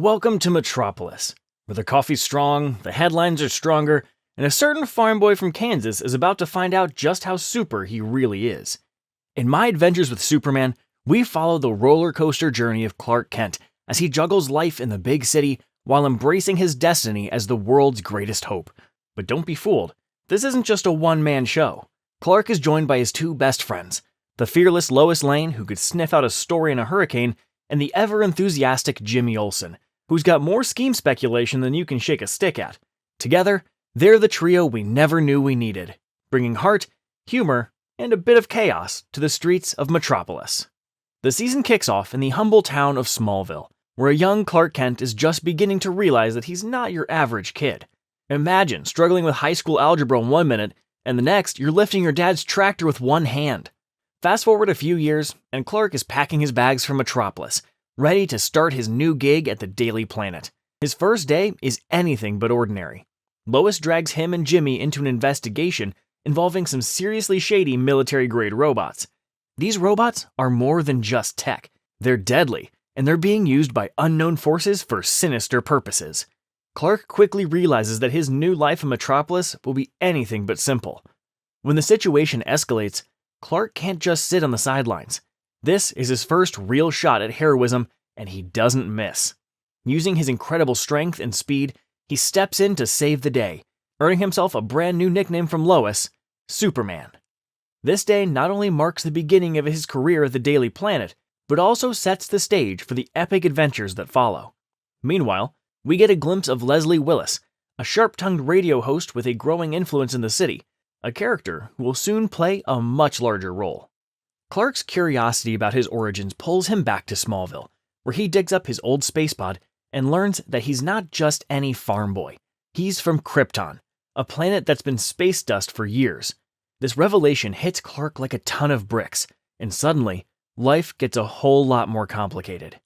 Welcome to Metropolis, where the coffee's strong, the headlines are stronger, and a certain farm boy from Kansas is about to find out just how super he really is. In My Adventures with Superman, we follow the roller coaster journey of Clark Kent as he juggles life in the big city while embracing his destiny as the world's greatest hope. But don't be fooled, this isn't just a one-man show. Clark is joined by his two best friends, the fearless Lois Lane, who could sniff out a story in a hurricane, and the ever-enthusiastic Jimmy Olsen, who's got more scheme speculation than you can shake a stick at. Together, they're the trio we never knew we needed, bringing heart, humor, and a bit of chaos to the streets of Metropolis. The season kicks off in the humble town of Smallville, where a young Clark Kent is just beginning to realize that he's not your average kid. Imagine struggling with high school algebra in 1 minute, and the next you're lifting your dad's tractor with one hand. Fast forward a few years, and Clark is packing his bags for Metropolis, ready to start his new gig at the Daily Planet. His first day is anything but ordinary. Lois drags him and Jimmy into an investigation involving some seriously shady military-grade robots. These robots are more than just tech. They're deadly, and they're being used by unknown forces for sinister purposes. Clark quickly realizes that his new life in Metropolis will be anything but simple. When the situation escalates, Clark can't just sit on the sidelines. This is his first real shot at heroism, and he doesn't miss. Using his incredible strength and speed, he steps in to save the day, earning himself a brand new nickname from Lois, Superman. This day not only marks the beginning of his career at the Daily Planet, but also sets the stage for the epic adventures that follow. Meanwhile, we get a glimpse of Leslie Willis, a sharp-tongued radio host with a growing influence in the city, a character who will soon play a much larger role. Clark's curiosity about his origins pulls him back to Smallville, where he digs up his old space pod and learns that he's not just any farm boy. He's from Krypton, a planet that's been space dust for years. This revelation hits Clark like a ton of bricks, and suddenly, life gets a whole lot more complicated.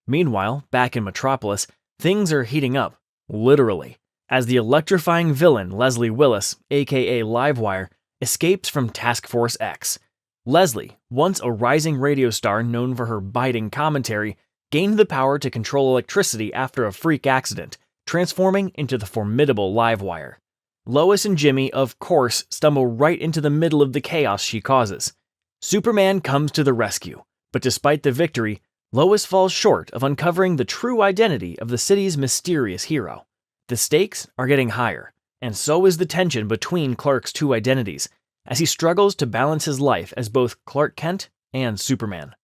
Meanwhile, back in Metropolis, things are heating up, literally, as the electrifying villain Leslie Willis, aka Livewire, escapes from Task Force X. Leslie, once a rising radio star known for her biting commentary, gained the power to control electricity after a freak accident, transforming into the formidable Livewire. Lois and Jimmy, of course, stumble right into the middle of the chaos she causes. Superman comes to the rescue, but despite the victory, Lois falls short of uncovering the true identity of the city's mysterious hero. The stakes are getting higher, and so is the tension between Clark's two identities, as he struggles to balance his life as both Clark Kent and Superman.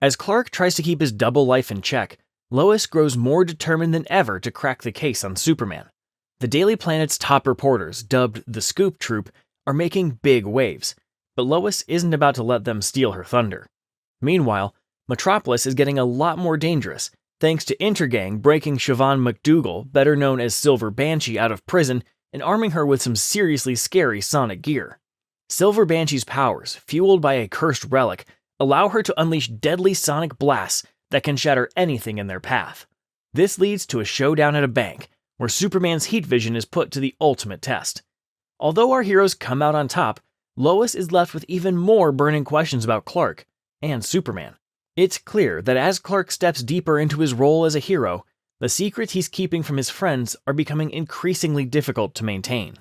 As Clark tries to keep his double life in check, Lois grows more determined than ever to crack the case on Superman. The Daily Planet's top reporters, dubbed the Scoop Troop, are making big waves, but Lois isn't about to let them steal her thunder. Meanwhile, Metropolis is getting a lot more dangerous, thanks to Intergang breaking Siobhan McDougal, better known as Silver Banshee, out of prison and arming her with some seriously scary sonic gear. Silver Banshee's powers, fueled by a cursed relic, allow her to unleash deadly sonic blasts that can shatter anything in their path. This leads to a showdown at a bank, where Superman's heat vision is put to the ultimate test. Although our heroes come out on top, Lois is left with even more burning questions about Clark and Superman. It's clear that as Clark steps deeper into his role as a hero, the secrets he's keeping from his friends are becoming increasingly difficult to maintain.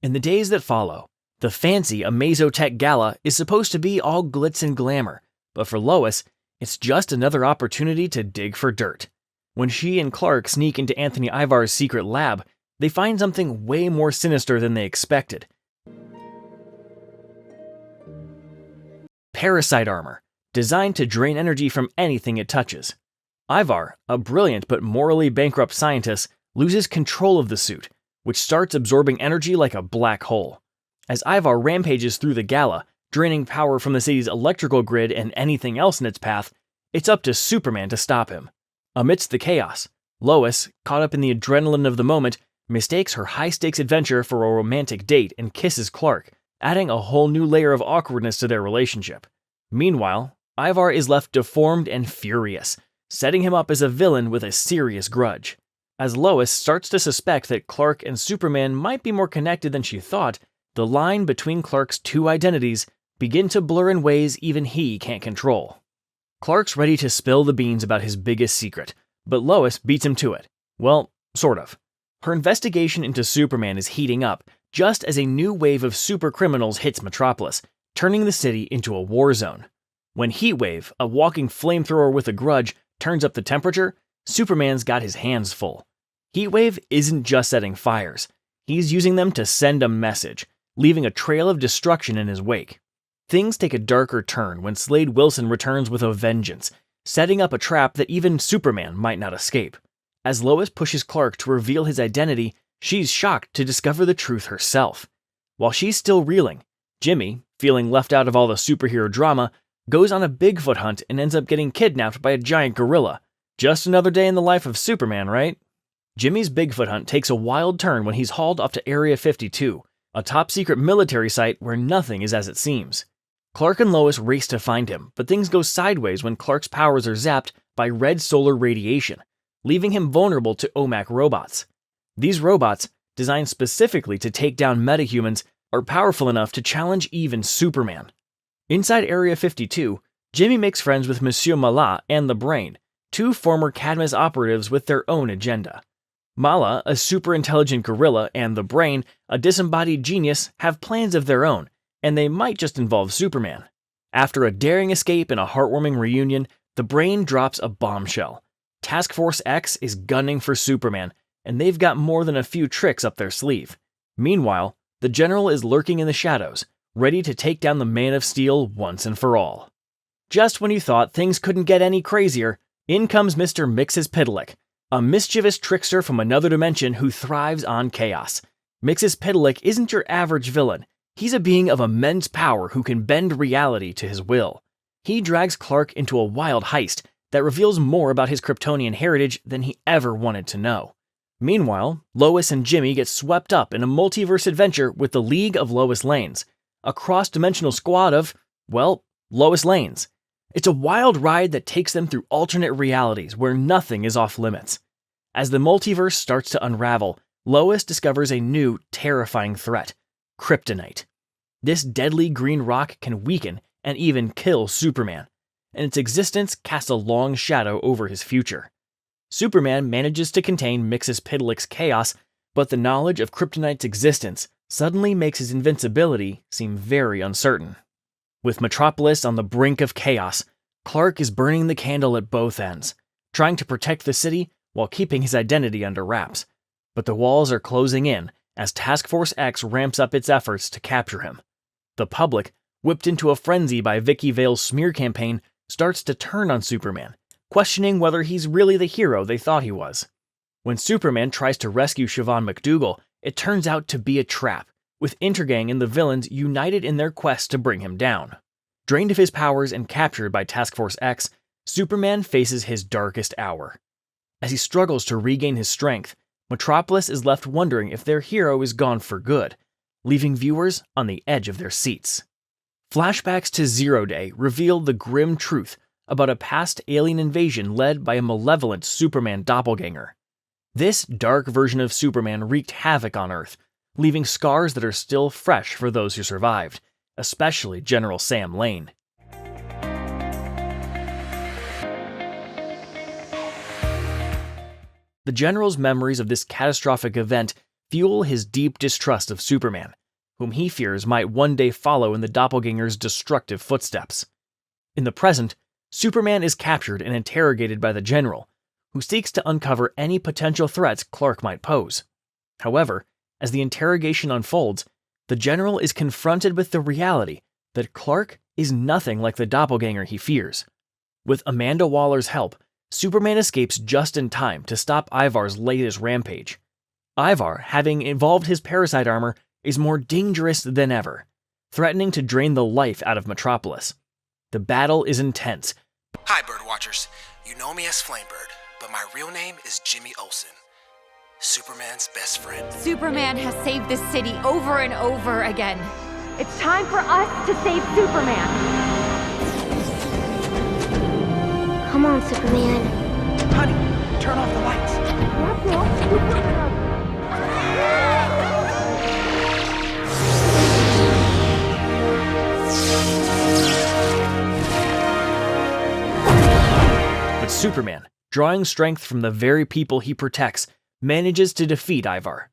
In the days that follow, the fancy Amazotech Gala is supposed to be all glitz and glamour, but for Lois, it's just another opportunity to dig for dirt. When she and Clark sneak into Anthony Ivar's secret lab, they find something way more sinister than they expected. Parasite armor, designed to drain energy from anything it touches. Ivar, a brilliant but morally bankrupt scientist, loses control of the suit, which starts absorbing energy like a black hole. As Ivar rampages through the gala, draining power from the city's electrical grid and anything else in its path, it's up to Superman to stop him. Amidst the chaos, Lois, caught up in the adrenaline of the moment, mistakes her high-stakes adventure for a romantic date and kisses Clark, adding a whole new layer of awkwardness to their relationship. Meanwhile, Ivar is left deformed and furious, setting him up as a villain with a serious grudge. As Lois starts to suspect that Clark and Superman might be more connected than she thought, the line between Clark's two identities begin to blur in ways even he can't control. Clark's ready to spill the beans about his biggest secret, but Lois beats him to it. Well, sort of. Her investigation into Superman is heating up just as a new wave of super criminals hits Metropolis, turning the city into a war zone. When Heatwave, a walking flamethrower with a grudge, turns up the temperature, Superman's got his hands full. Heatwave isn't just setting fires. He's using them to send a message, leaving a trail of destruction in his wake. Things take a darker turn when Slade Wilson returns with a vengeance, setting up a trap that even Superman might not escape. As Lois pushes Clark to reveal his identity, she's shocked to discover the truth herself. While she's still reeling, Jimmy, feeling left out of all the superhero drama, goes on a Bigfoot hunt and ends up getting kidnapped by a giant gorilla. Just another day in the life of Superman, right? Jimmy's Bigfoot hunt takes a wild turn when he's hauled off to Area 52, a top-secret military site where nothing is as it seems. Clark and Lois race to find him, but things go sideways when Clark's powers are zapped by red solar radiation, leaving him vulnerable to OMAC robots. These robots, designed specifically to take down metahumans, are powerful enough to challenge even Superman. Inside Area 52, Jimmy makes friends with Monsieur Malat and the Brain, two former Cadmus operatives with their own agenda. Mala, a super-intelligent gorilla, and the Brain, a disembodied genius, have plans of their own, and they might just involve Superman. After a daring escape and a heartwarming reunion, the Brain drops a bombshell. Task Force X is gunning for Superman, and they've got more than a few tricks up their sleeve. Meanwhile, the General is lurking in the shadows, ready to take down the Man of Steel once and for all. Just when you thought things couldn't get any crazier, in comes Mr. Mxyzptlk, a mischievous trickster from another dimension who thrives on chaos. Mxyzptlk isn't your average villain. He's a being of immense power who can bend reality to his will. He drags Clark into a wild heist that reveals more about his Kryptonian heritage than he ever wanted to know. Meanwhile, Lois and Jimmy get swept up in a multiverse adventure with the League of Lois Lanes, a cross-dimensional squad of, well, Lois Lanes. It's a wild ride that takes them through alternate realities where nothing is off limits. As the multiverse starts to unravel, Lois discovers a new, terrifying threat: kryptonite. This deadly green rock can weaken and even kill Superman, and its existence casts a long shadow over his future. Superman manages to contain Mxyzptlk's chaos, but the knowledge of kryptonite's existence suddenly makes his invincibility seem very uncertain. With Metropolis on the brink of chaos, Clark is burning the candle at both ends, trying to protect the city while keeping his identity under wraps. But the walls are closing in as Task Force X ramps up its efforts to capture him. The public, whipped into a frenzy by Vicky Vale's smear campaign, starts to turn on Superman, questioning whether he's really the hero they thought he was. When Superman tries to rescue Siobhan McDougal, it turns out to be a trap, with Intergang and the villains united in their quest to bring him down. Drained of his powers and captured by Task Force X, Superman faces his darkest hour. As he struggles to regain his strength, Metropolis is left wondering if their hero is gone for good, leaving viewers on the edge of their seats. Flashbacks to Zero Day reveal the grim truth about a past alien invasion led by a malevolent Superman doppelganger. This dark version of Superman wreaked havoc on Earth, leaving scars that are still fresh for those who survived, especially General Sam Lane. The General's memories of this catastrophic event fuel his deep distrust of Superman, whom he fears might one day follow in the doppelganger's destructive footsteps. In the present, Superman is captured and interrogated by the General, who seeks to uncover any potential threats Clark might pose. However, as the interrogation unfolds, the General is confronted with the reality that Clark is nothing like the doppelganger he fears. With Amanda Waller's help, Superman escapes just in time to stop Ivar's latest rampage. Ivar, having evolved his parasite armor, is more dangerous than ever, threatening to drain the life out of Metropolis. The battle is intense. Hi, Birdwatchers. You know me as Flamebird, but my real name is Jimmy Olsen, Superman's best friend. Superman has saved this city over and over again. It's time for us to save Superman. Come on, Superman. Honey, turn off the lights. But Superman, drawing strength from the very people he protects, manages to defeat Ivar.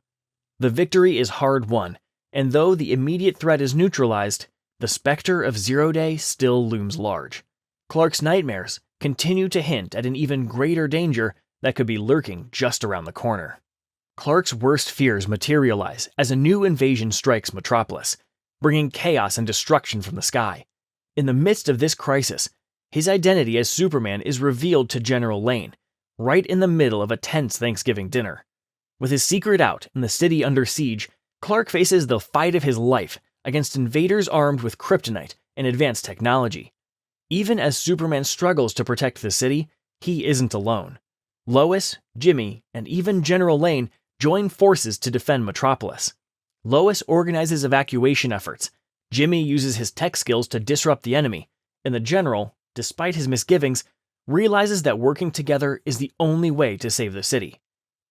The victory is hard won, and though the immediate threat is neutralized, the specter of Zero Day still looms large. Clark's nightmares continue to hint at an even greater danger that could be lurking just around the corner. Clark's worst fears materialize as a new invasion strikes Metropolis, bringing chaos and destruction from the sky. In the midst of this crisis, his identity as Superman is revealed to General Lane, right in the middle of a tense Thanksgiving dinner. With his secret out and the city under siege, Clark faces the fight of his life against invaders armed with kryptonite and advanced technology. Even as Superman struggles to protect the city, he isn't alone. Lois, Jimmy, and even General Lane join forces to defend Metropolis. Lois organizes evacuation efforts, Jimmy uses his tech skills to disrupt the enemy, and the General, despite his misgivings, realizes that working together is the only way to save the city.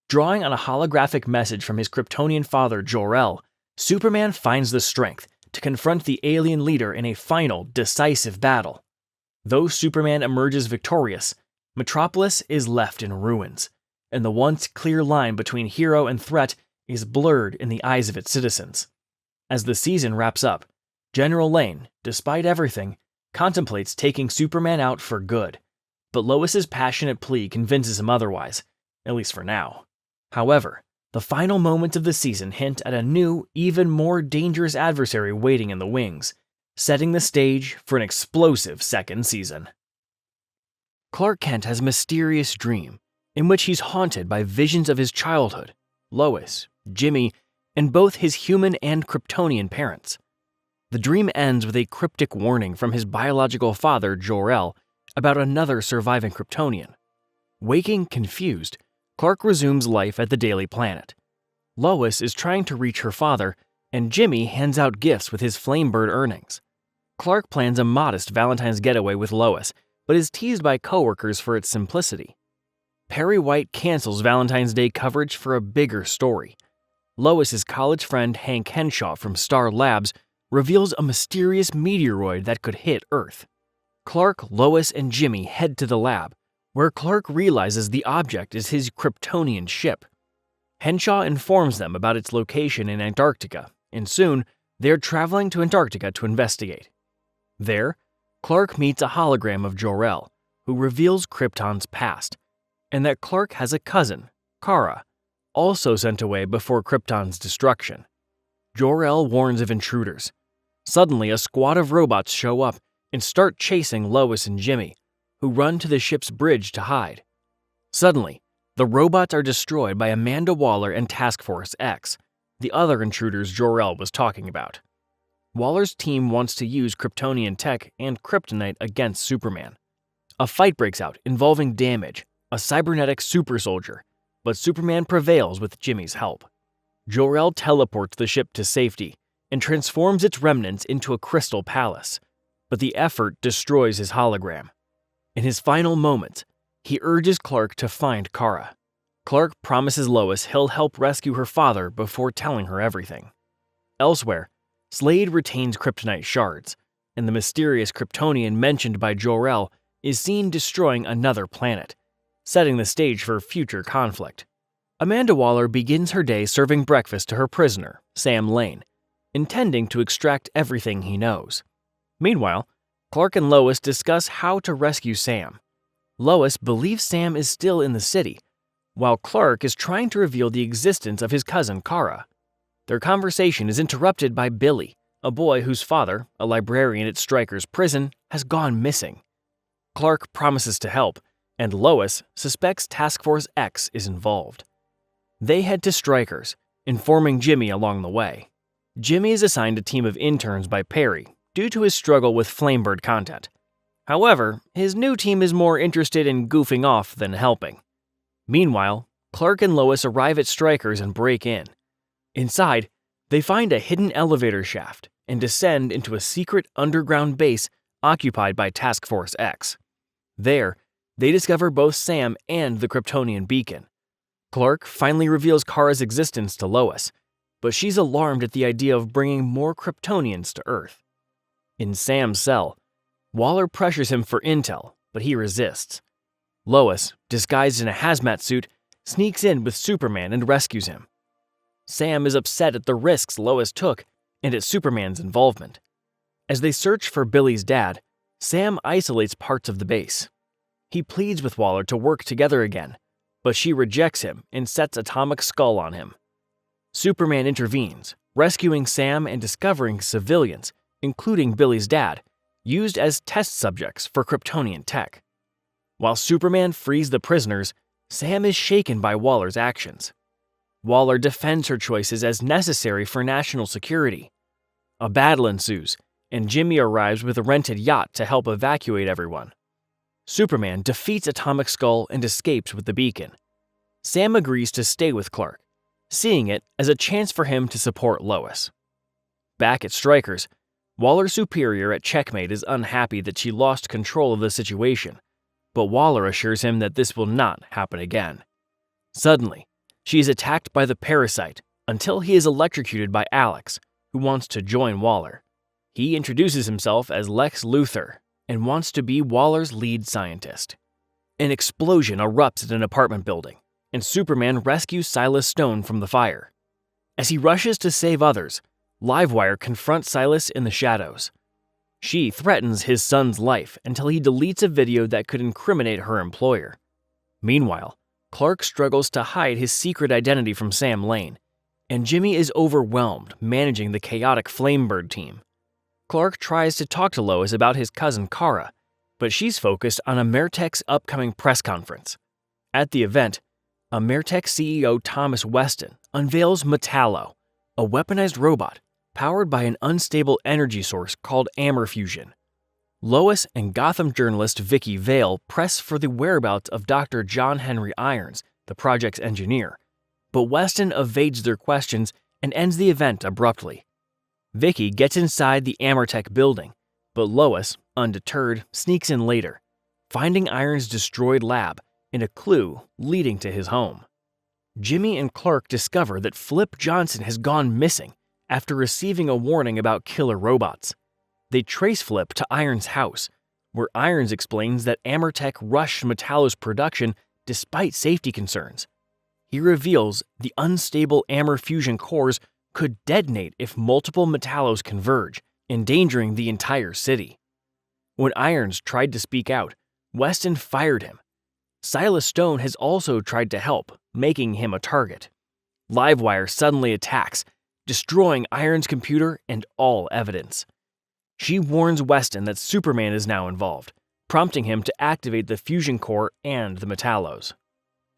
Drawing on a holographic message from his Kryptonian father Jor-El, Superman finds the strength to confront the alien leader in a final, decisive battle. Though Superman emerges victorious, Metropolis is left in ruins, and the once clear line between hero and threat is blurred in the eyes of its citizens. As the season wraps up, General Lane, despite everything, contemplates taking Superman out for good, but Lois's passionate plea convinces him otherwise, at least for now. However, the final moments of the season hint at a new, even more dangerous adversary waiting in the wings, setting the stage for an explosive second season. Clark Kent has a mysterious dream in which he's haunted by visions of his childhood, Lois, Jimmy, and both his human and Kryptonian parents. The dream ends with a cryptic warning from his biological father, Jor-El, about another surviving Kryptonian. Waking confused, Clark resumes life at the Daily Planet. Lois is trying to reach her father, and Jimmy hands out gifts with his Flamebird earnings. Clark plans a modest Valentine's getaway with Lois, but is teased by coworkers for its simplicity. Perry White cancels Valentine's Day coverage for a bigger story. Lois's college friend Hank Henshaw from Star Labs reveals a mysterious meteoroid that could hit Earth. Clark, Lois, and Jimmy head to the lab, where Clark realizes the object is his Kryptonian ship. Henshaw informs them about its location in Antarctica, and soon they're traveling to Antarctica to investigate. There, Clark meets a hologram of Jor-El, who reveals Krypton's past, and that Clark has a cousin, Kara, also sent away before Krypton's destruction. Jor-El warns of intruders. Suddenly, a squad of robots show up and start chasing Lois and Jimmy, who run to the ship's bridge to hide. Suddenly, the robots are destroyed by Amanda Waller and Task Force X, the other intruders Jor-El was talking about. Waller's team wants to use Kryptonian tech and kryptonite against Superman. A fight breaks out involving Damage, a cybernetic super soldier, but Superman prevails with Jimmy's help. Jor-El teleports the ship to safety and transforms its remnants into a crystal palace, but the effort destroys his hologram. In his final moments, he urges Clark to find Kara. Clark promises Lois he'll help rescue her father before telling her everything. Elsewhere, Slade retains kryptonite shards, and the mysterious Kryptonian mentioned by Jor-El is seen destroying another planet, setting the stage for future conflict. Amanda Waller begins her day serving breakfast to her prisoner, Sam Lane, intending to extract everything he knows. Meanwhile, Clark and Lois discuss how to rescue Sam. Lois believes Sam is still in the city, while Clark is trying to reveal the existence of his cousin Kara. Their conversation is interrupted by Billy, a boy whose father, a librarian at Stryker's prison, has gone missing. Clark promises to help, and Lois suspects Task Force X is involved. They head to Stryker's, informing Jimmy along the way. Jimmy is assigned a team of interns by Perry due to his struggle with Flamebird content. However, his new team is more interested in goofing off than helping. Meanwhile, Clark and Lois arrive at Stryker's and break in. Inside, they find a hidden elevator shaft and descend into a secret underground base occupied by Task Force X. There, they discover both Sam and the Kryptonian beacon. Clark finally reveals Kara's existence to Lois, but she's alarmed at the idea of bringing more Kryptonians to Earth. In Sam's cell, Waller pressures him for intel, but he resists. Lois, disguised in a hazmat suit, sneaks in with Superman and rescues him. Sam is upset at the risks Lois took and at Superman's involvement. As they search for Billy's dad, Sam isolates parts of the base. He pleads with Waller to work together again, but she rejects him and sets Atomic Skull on him. Superman intervenes, rescuing Sam and discovering civilians, including Billy's dad, used as test subjects for Kryptonian tech. While Superman frees the prisoners, Sam is shaken by Waller's actions. Waller defends her choices as necessary for national security. A battle ensues, and Jimmy arrives with a rented yacht to help evacuate everyone. Superman defeats Atomic Skull and escapes with the beacon. Sam agrees to stay with Clark, seeing it as a chance for him to support Lois. Back at Stryker's, Waller's superior at Checkmate is unhappy that she lost control of the situation, but Waller assures him that this will not happen again. Suddenly, she is attacked by the parasite until he is electrocuted by Alex, who wants to join Waller. He introduces himself as Lex Luthor and wants to be Waller's lead scientist. An explosion erupts at an apartment building, and Superman rescues Silas Stone from the fire. As he rushes to save others, Livewire confronts Silas in the shadows. She threatens his son's life until he deletes a video that could incriminate her employer. Meanwhile, Clark struggles to hide his secret identity from Sam Lane, and Jimmy is overwhelmed managing the chaotic Flamebird team. Clark tries to talk to Lois about his cousin Kara, but she's focused on Ameritech's upcoming press conference. At the event, Ameritech CEO Thomas Weston unveils Metallo, a weaponized robot powered by an unstable energy source called Amorfusion. Lois and Gotham journalist Vicky Vale press for the whereabouts of Dr. John Henry Irons, the project's engineer, but Weston evades their questions and ends the event abruptly. Vicky gets inside the Ameritech building, but Lois, undeterred, sneaks in later, finding Irons' destroyed lab and a clue leading to his home. Jimmy and Clark discover that Flip Johnson has gone missing after receiving a warning about killer robots. They trace Flip to Irons' house, where Irons explains that Ameritech rushed Metallo's production despite safety concerns. He reveals the unstable Amorfusion cores could detonate if multiple Metallos converge, endangering the entire city. When Irons tried to speak out, Weston fired him. Silas Stone has also tried to help, making him a target. Livewire suddenly attacks, destroying Irons' computer and all evidence. She warns Weston that Superman is now involved, prompting him to activate the fusion core and the Metallos.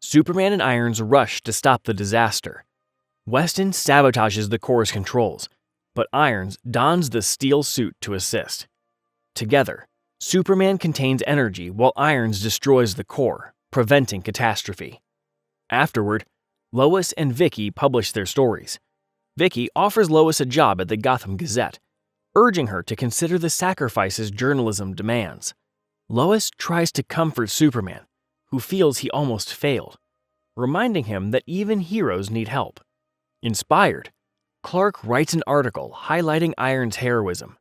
Superman and Irons rush to stop the disaster. Weston sabotages the core's controls, but Irons dons the steel suit to assist. Together, Superman contains energy while Irons destroys the core, preventing catastrophe. Afterward, Lois and Vicky publish their stories. Vicky offers Lois a job at the Gotham Gazette, urging her to consider the sacrifices journalism demands. Lois tries to comfort Superman, who feels he almost failed, reminding him that even heroes need help. Inspired, Clark writes an article highlighting Irons' heroism.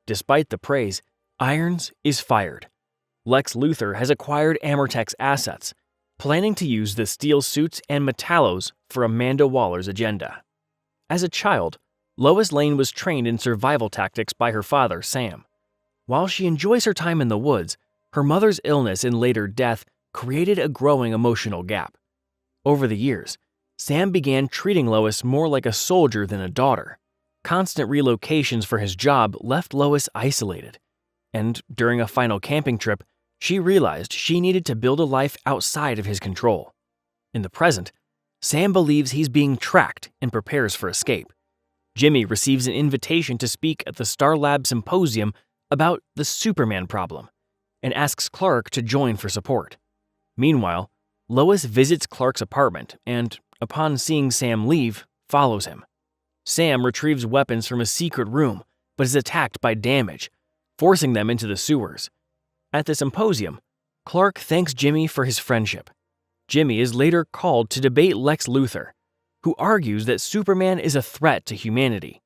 Despite the praise, Irons is fired. Lex Luthor has acquired Ameritech's assets, planning to use the steel suits and Metallos for Amanda Waller's agenda. As a child, Lois Lane was trained in survival tactics by her father, Sam. While she enjoys her time in the woods, her mother's illness and later death created a growing emotional gap. Over the years, Sam began treating Lois more like a soldier than a daughter. Constant relocations for his job left Lois isolated, and during a final camping trip, she realized she needed to build a life outside of his control. In the present, Sam believes he's being tracked and prepares for escape. Jimmy receives an invitation to speak at the Star Lab Symposium about the Superman problem and asks Clark to join for support. Meanwhile, Lois visits Clark's apartment and, upon seeing Sam leave, follows him. Sam retrieves weapons from a secret room but is attacked by Damage, forcing them into the sewers. At the symposium, Clark thanks Jimmy for his friendship. Jimmy is later called to debate Lex Luthor, who argues that Superman is a threat to humanity.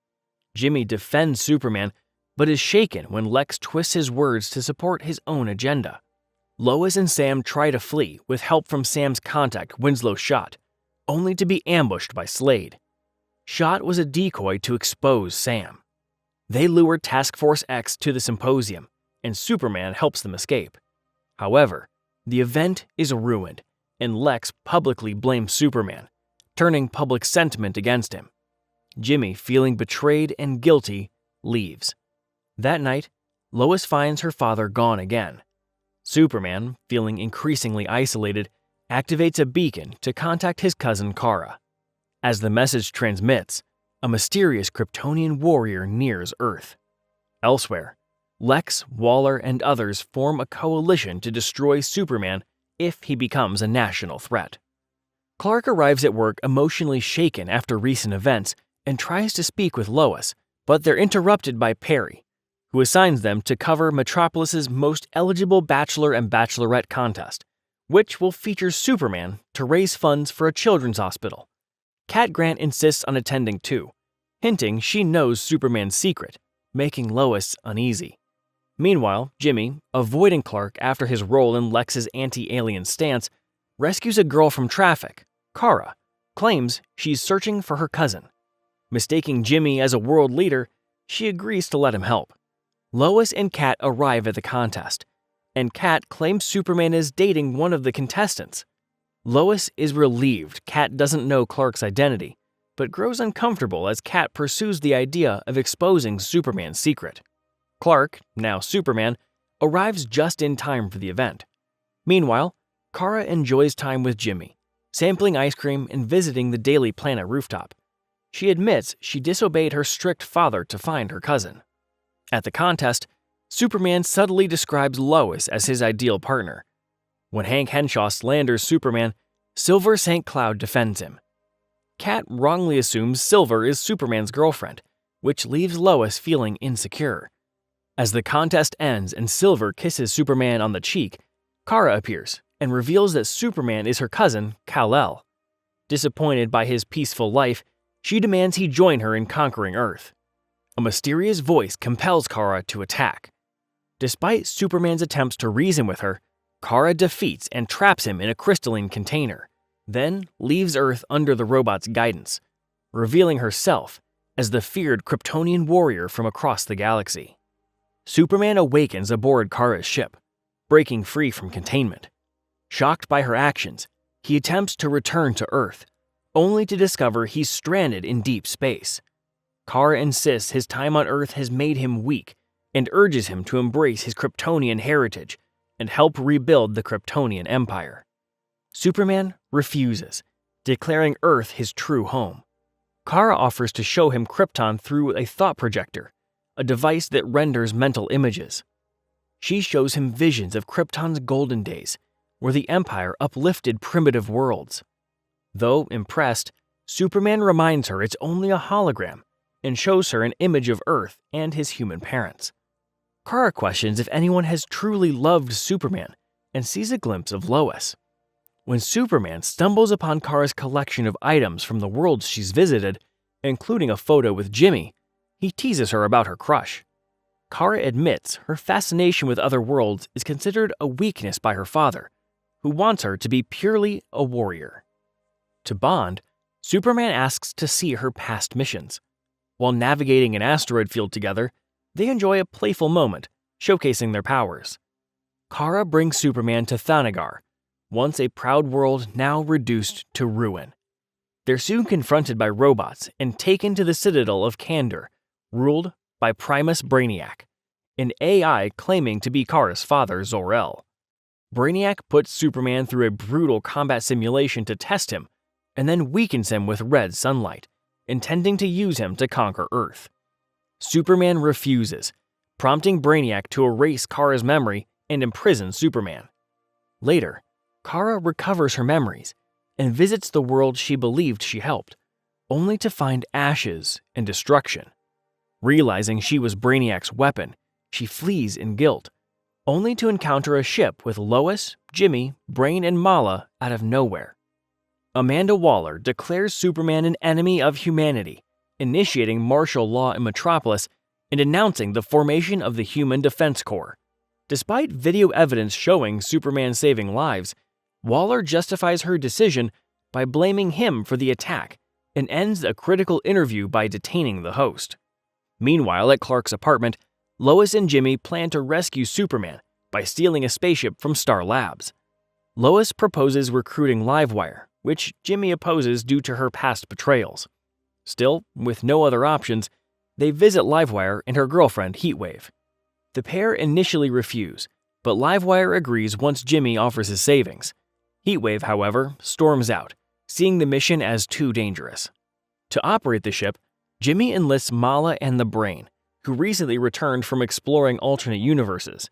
Jimmy defends Superman, but is shaken when Lex twists his words to support his own agenda. Lois and Sam try to flee with help from Sam's contact, Winslow Schott, only to be ambushed by Slade. Schott was a decoy to expose Sam. They lure Task Force X to the symposium, and Superman helps them escape. However, the event is ruined, and Lex publicly blames Superman, turning public sentiment against him. Jimmy, feeling betrayed and guilty, leaves. That night, Lois finds her father gone again. Superman, feeling increasingly isolated, activates a beacon to contact his cousin Kara. As the message transmits, a mysterious Kryptonian warrior nears Earth. Elsewhere, Lex, Waller, and others form a coalition to destroy Superman if he becomes a national threat. Clark arrives at work emotionally shaken after recent events and tries to speak with Lois, but they're interrupted by Perry, who assigns them to cover Metropolis's most eligible bachelor and bachelorette contest, which will feature Superman to raise funds for a children's hospital. Cat Grant insists on attending too, hinting she knows Superman's secret, making Lois uneasy. Meanwhile, Jimmy, avoiding Clark after his role in Lex's anti-alien stance, rescues a girl from traffic. Kara claims she's searching for her cousin. Mistaking Jimmy as a world leader, she agrees to let him help. Lois and Cat arrive at the contest, and Cat claims Superman is dating one of the contestants. Lois is relieved Cat doesn't know Clark's identity, but grows uncomfortable as Cat pursues the idea of exposing Superman's secret. Clark, now Superman, arrives just in time for the event. Meanwhile, Kara enjoys time with Jimmy, sampling ice cream and visiting the Daily Planet rooftop. She admits she disobeyed her strict father to find her cousin. At the contest, Superman subtly describes Lois as his ideal partner. When Hank Henshaw slanders Superman, Silver St. Cloud defends him. Cat wrongly assumes Silver is Superman's girlfriend, which leaves Lois feeling insecure. As the contest ends and Silver kisses Superman on the cheek, Kara appears and reveals that Superman is her cousin, Kal-El. Disappointed by his peaceful life, she demands he join her in conquering Earth. A mysterious voice compels Kara to attack. Despite Superman's attempts to reason with her, Kara defeats and traps him in a crystalline container, then leaves Earth under the robot's guidance, revealing herself as the feared Kryptonian warrior from across the galaxy. Superman awakens aboard Kara's ship, breaking free from containment. Shocked by her actions, he attempts to return to Earth, only to discover he's stranded in deep space. Kara insists his time on Earth has made him weak and urges him to embrace his Kryptonian heritage and help rebuild the Kryptonian Empire. Superman refuses, declaring Earth his true home. Kara offers to show him Krypton through a thought projector, a device that renders mental images. She shows him visions of Krypton's golden days, where the Empire uplifted primitive worlds. Though impressed, Superman reminds her it's only a hologram and shows her an image of Earth and his human parents. Kara questions if anyone has truly loved Superman and sees a glimpse of Lois. When Superman stumbles upon Kara's collection of items from the worlds she's visited, including a photo with Jimmy, he teases her about her crush. Kara admits her fascination with other worlds is considered a weakness by her father, who wants her to be purely a warrior. To bond, Superman asks to see her past missions. While navigating an asteroid field together, they enjoy a playful moment, showcasing their powers. Kara brings Superman to Thanagar, once a proud world now reduced to ruin. They're soon confronted by robots and taken to the Citadel of Kandor, ruled by Primus Brainiac, an AI claiming to be Kara's father, Zor-El. Brainiac puts Superman through a brutal combat simulation to test him, and then weakens him with red sunlight, intending to use him to conquer Earth. Superman refuses, prompting Brainiac to erase Kara's memory and imprison Superman. Later, Kara recovers her memories and visits the world she believed she helped, only to find ashes and destruction. Realizing she was Brainiac's weapon, she flees in guilt, only to encounter a ship with Lois, Jimmy, Brain, and Mala out of nowhere. Amanda Waller declares Superman an enemy of humanity, initiating martial law in Metropolis and announcing the formation of the Human Defense Corps. Despite video evidence showing Superman saving lives, Waller justifies her decision by blaming him for the attack and ends a critical interview by detaining the host. Meanwhile, at Clark's apartment, Lois and Jimmy plan to rescue Superman by stealing a spaceship from Star Labs. Lois proposes recruiting Livewire, which Jimmy opposes due to her past betrayals. Still, with no other options, they visit Livewire and her girlfriend, Heatwave. The pair initially refuse, but Livewire agrees once Jimmy offers his savings. Heatwave, however, storms out, seeing the mission as too dangerous. To operate the ship, Jimmy enlists Mala and the Brain, who recently returned from exploring alternate universes.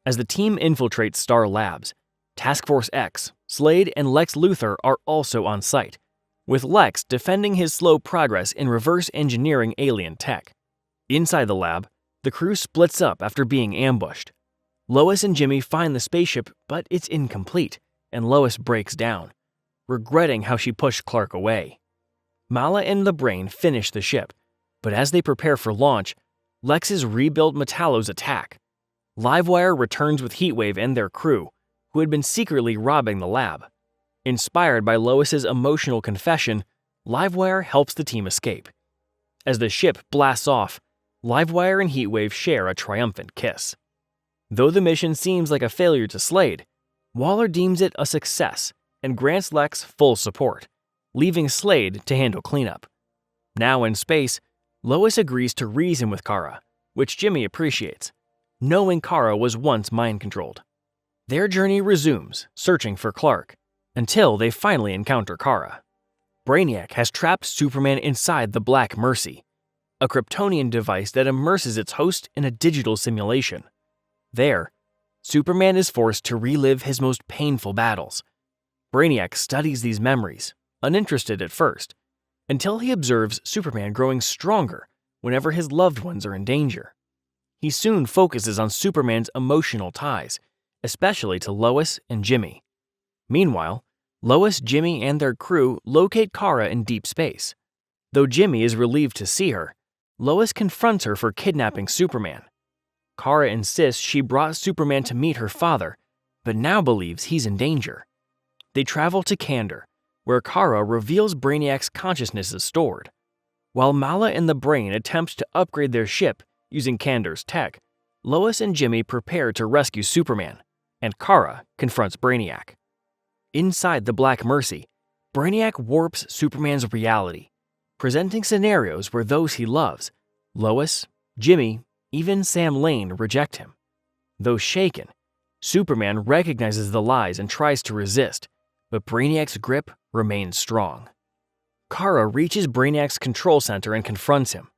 As the team infiltrates Star Labs, Task Force X, Slade, and Lex Luthor are also on site, with Lex defending his slow progress in reverse engineering alien tech. Inside the lab, the crew splits up after being ambushed. Lois and Jimmy find the spaceship, but it's incomplete, and Lois breaks down, regretting how she pushed Clark away. Mala and the Brain finish the ship, but as they prepare for launch, Lex's rebuilt Metallos attack. Livewire returns with Heatwave and their crew, who had been secretly robbing the lab. Inspired by Lois's emotional confession, Livewire helps the team escape. As the ship blasts off, Livewire and Heatwave share a triumphant kiss. Though the mission seems like a failure to Slade, Waller deems it a success and grants Lex full support, leaving Slade to handle cleanup. Now in space, Lois agrees to reason with Kara, which Jimmy appreciates, knowing Kara was once mind-controlled. Their journey resumes, searching for Clark, until they finally encounter Kara. Brainiac has trapped Superman inside the Black Mercy, a Kryptonian device that immerses its host in a digital simulation. There, Superman is forced to relive his most painful battles. Brainiac studies these memories, uninterested at first, until he observes Superman growing stronger whenever his loved ones are in danger. He soon focuses on Superman's emotional ties, especially to Lois and Jimmy. Meanwhile, Lois, Jimmy, and their crew locate Kara in deep space. Though Jimmy is relieved to see her, Lois confronts her for kidnapping Superman. Kara insists she brought Superman to meet her father, but now believes he's in danger. They travel to Kandor, where Kara reveals Brainiac's consciousness is stored. While Mala and the Brain attempt to upgrade their ship using Kandor's tech, Lois and Jimmy prepare to rescue Superman, and Kara confronts Brainiac. Inside the Black Mercy, Brainiac warps Superman's reality, presenting scenarios where those he loves, Lois, Jimmy, even Sam Lane, reject him. Though shaken, Superman recognizes the lies and tries to resist, but Brainiac's grip remains strong. Kara reaches Brainiac's control center and confronts him.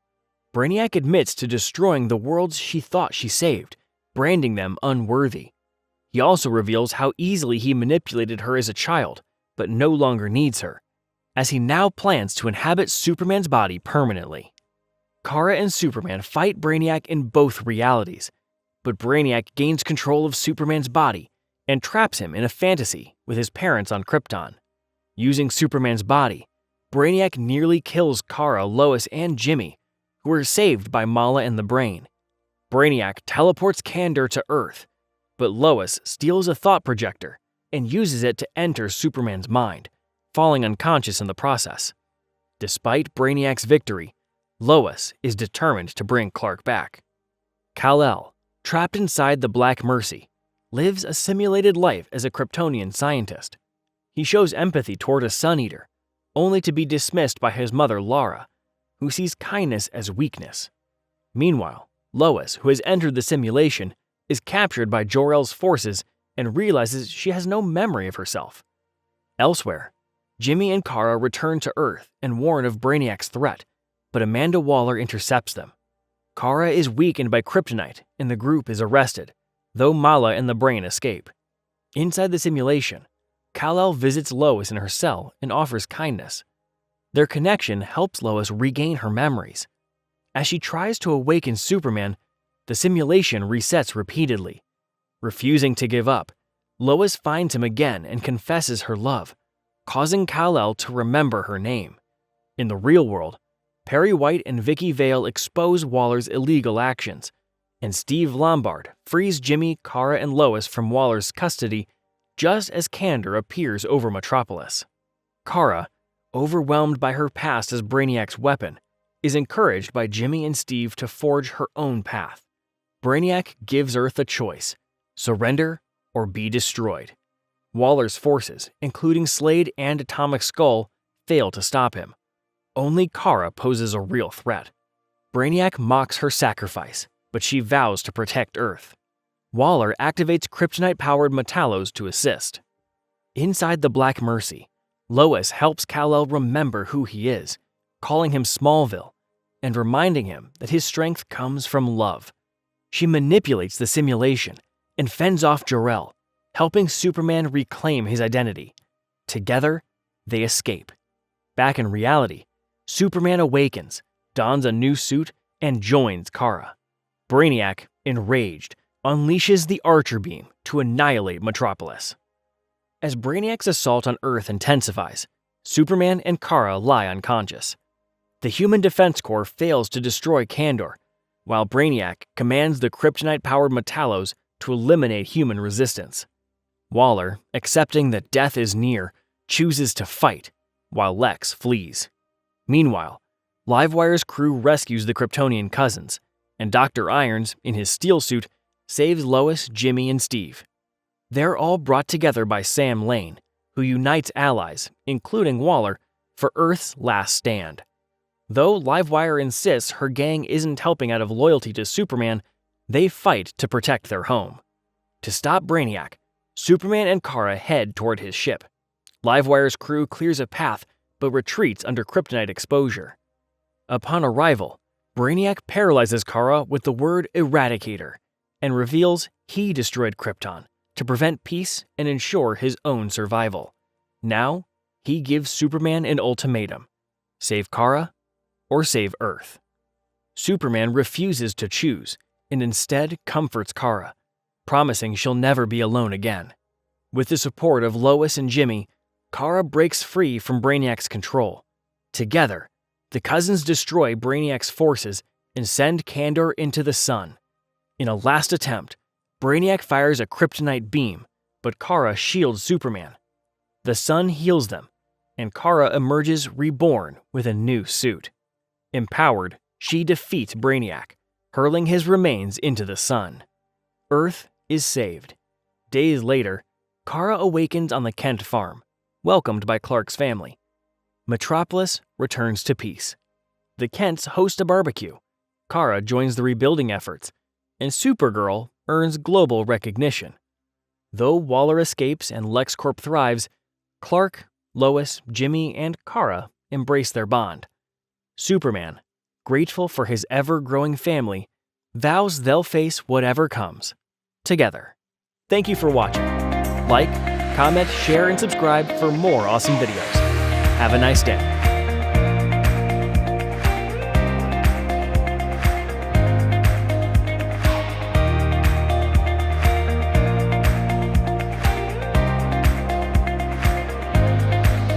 Brainiac admits to destroying the worlds she thought she saved, branding them unworthy. He also reveals how easily he manipulated her as a child, but no longer needs her, as he now plans to inhabit Superman's body permanently. Kara and Superman fight Brainiac in both realities, but Brainiac gains control of Superman's body and traps him in a fantasy with his parents on Krypton. Using Superman's body, Brainiac nearly kills Kara, Lois, and Jimmy, who are saved by Mala and the Brain. Brainiac teleports Kandor to Earth, but Lois steals a thought projector and uses it to enter Superman's mind, falling unconscious in the process. Despite Brainiac's victory, Lois is determined to bring Clark back. Kal-El, trapped inside the Black Mercy, lives a simulated life as a Kryptonian scientist. He shows empathy toward a Sun-Eater, only to be dismissed by his mother Lara, who sees kindness as weakness. Meanwhile, Lois, who has entered the simulation, is captured by Jor-El's forces and realizes she has no memory of herself. Elsewhere, Jimmy and Kara return to Earth and warn of Brainiac's threat, but Amanda Waller intercepts them. Kara is weakened by kryptonite and the group is arrested, though Mala and the Brain escape. Inside the simulation, Kal-El visits Lois in her cell and offers kindness. Their connection helps Lois regain her memories. As she tries to awaken Superman, the simulation resets repeatedly. Refusing to give up, Lois finds him again and confesses her love, causing Kal-El to remember her name. In the real world, Perry White and Vicky Vale expose Waller's illegal actions, and Steve Lombard frees Jimmy, Kara, and Lois from Waller's custody just as Kandor appears over Metropolis. Kara, overwhelmed by her past as Brainiac's weapon, is encouraged by Jimmy and Steve to forge her own path. Brainiac gives Earth a choice: surrender or be destroyed. Waller's forces, including Slade and Atomic Skull, fail to stop him. Only Kara poses a real threat. Brainiac mocks her sacrifice, but she vows to protect Earth. Waller activates kryptonite-powered Metallos to assist. Inside the Black Mercy, Lois helps Kal-El remember who he is, calling him Smallville, and reminding him that his strength comes from love. She manipulates the simulation and fends off Jor-El, helping Superman reclaim his identity. Together, they escape. Back in reality, Superman awakens, dons a new suit, and joins Kara. Brainiac, enraged, unleashes the Archer Beam to annihilate Metropolis. As Brainiac's assault on Earth intensifies, Superman and Kara lie unconscious. The Human Defense Corps fails to destroy Kandor, while Brainiac commands the kryptonite-powered Metallos to eliminate human resistance. Waller, accepting that death is near, chooses to fight, while Lex flees. Meanwhile, Livewire's crew rescues the Kryptonian cousins, and Dr. Irons, in his steel suit, saves Lois, Jimmy, and Steve. They're all brought together by Sam Lane, who unites allies, including Waller, for Earth's last stand. Though Livewire insists her gang isn't helping out of loyalty to Superman, they fight to protect their home. To stop Brainiac, Superman and Kara head toward his ship. Livewire's crew clears a path but retreats under kryptonite exposure. Upon arrival, Brainiac paralyzes Kara with the word Eradicator and reveals he destroyed Krypton to prevent peace and ensure his own survival. Now, he gives Superman an ultimatum: save Kara or save Earth. Superman refuses to choose and instead comforts Kara, promising she'll never be alone again. With the support of Lois and Jimmy, Kara breaks free from Brainiac's control. Together, the cousins destroy Brainiac's forces and send Kandor into the sun. In a last attempt, Brainiac fires a kryptonite beam, but Kara shields Superman. The sun heals them, and Kara emerges reborn with a new suit. Empowered, she defeats Brainiac, hurling his remains into the sun. Earth is saved. Days later, Kara awakens on the Kent farm, welcomed by Clark's family. Metropolis returns to peace. The Kents host a barbecue. Kara joins the rebuilding efforts, and Supergirl earns global recognition. Though Waller escapes and LexCorp thrives, Clark, Lois, Jimmy, and Kara embrace their bond. Superman, grateful for his ever-growing family, vows they'll face whatever comes, together. Thank you for watching. Like, comment, share, and subscribe for more awesome videos. Have a nice day.